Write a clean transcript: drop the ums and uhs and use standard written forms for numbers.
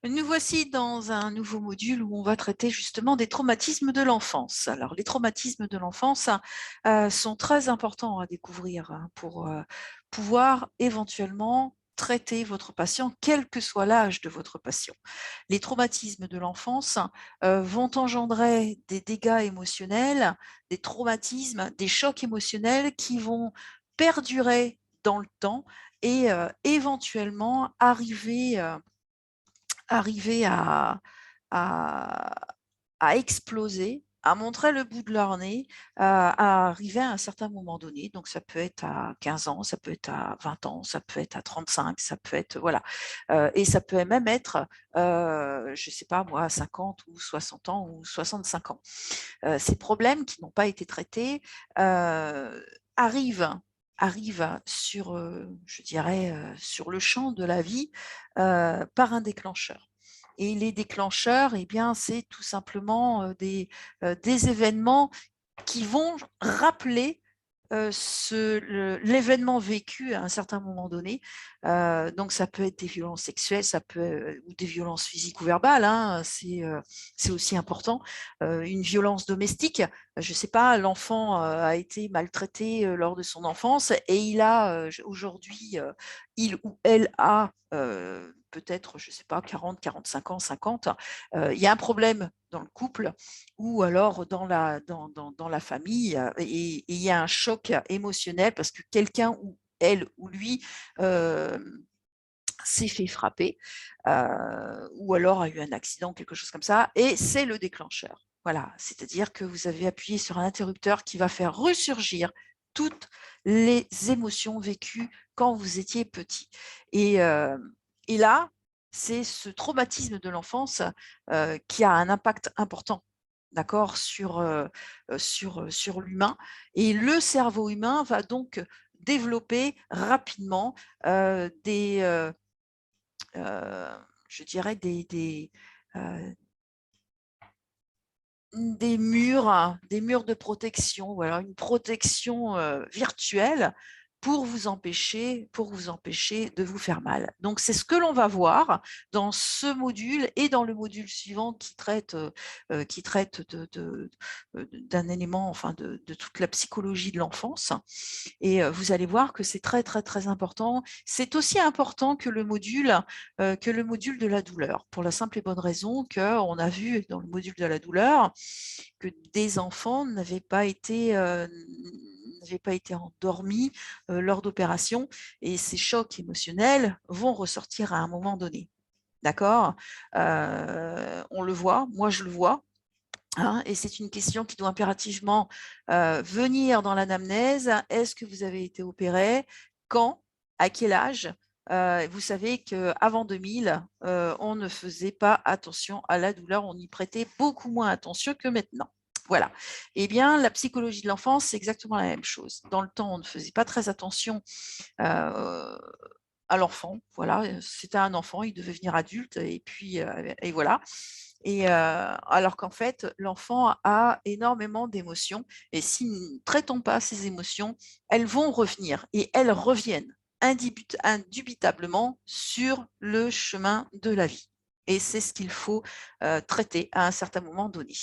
Nous voici dans un nouveau module où on va traiter justement des traumatismes de l'enfance. Alors, les traumatismes de l'enfance sont très importants à découvrir pour pouvoir éventuellement traiter votre patient, quel que soit l'âge de votre patient. Les traumatismes de l'enfance vont engendrer des dégâts émotionnels, des traumatismes, des chocs émotionnels qui vont perdurer dans le temps et éventuellement arriver à à exploser, à montrer le bout de leur nez, à arriver à un certain moment donné. Donc ça peut être à 15 ans, ça peut être à 20 ans, ça peut être à 35, ça peut être voilà, et ça peut même être, je ne sais pas moi, à 50 ou 60 ans ou 65 ans. Ces problèmes qui n'ont pas été traités, arrivent sur, je dirais, sur le champ de la vie, par un déclencheur. Et les déclencheurs, eh bien, c'est tout simplement, des événements qui vont rappeler, l'événement vécu à un certain moment donné. Donc ça peut être des violences sexuelles, ça peut, ou des violences physiques ou verbales, hein, c'est aussi important. Une violence domestique, je ne sais pas, l'enfant, a été maltraité, lors de son enfance et il a, aujourd'hui, il ou elle a, peut-être, je ne sais pas, 40, 45 ans, 50. Il y a un problème dans le couple ou alors dans la famille, et il y a un choc émotionnel parce que quelqu'un ou elle ou lui, s'est fait frapper, ou alors a eu un accident, quelque chose comme ça et c'est le déclencheur. Voilà, c'est-à-dire que vous avez appuyé sur un interrupteur qui va faire ressurgir toutes les émotions vécues quand vous étiez petit et là, c'est ce traumatisme de l'enfance, qui a un impact important, d'accord, sur l'humain et le cerveau humain va donc développer rapidement, heu, je dirais heu, des murs de protection ou alors une protection, virtuelle pour vous empêcher de vous faire mal. Donc c'est ce que l'on va voir dans ce module et dans le module suivant qui traite d'un élément, enfin de toute la psychologie de l'enfance. Et vous allez voir que c'est très, très, très important. C'est aussi important que le module de la douleur, pour la simple et bonne raison qu'on a vu dans le module de la douleur que des enfants n'avaient pas été endormis, lors d'opérations et ces chocs émotionnels vont ressortir à un moment donné. D'accord? On le voit, moi je le vois, hein, et c'est une question qui doit impérativement, venir dans l'anamnèse. Est-ce que vous avez été opéré? Quand? À quel âge? Vous savez qu'avant 2000, on ne faisait pas attention à la douleur, on y prêtait beaucoup moins attention que maintenant. Voilà. Eh bien, la psychologie de l'enfance, c'est exactement la même chose. Dans le temps, on ne faisait pas très attention, heu, à l'enfant. Voilà, c'était un enfant, il devait venir adulte et voilà. Et alors qu'en fait, l'enfant a énormément d'émotions et si nous ne traitons pas ces émotions, elles vont revenir et elles reviennent indubitablement sur le chemin de la vie et c'est ce qu'il faut, traiter à un certain moment donné.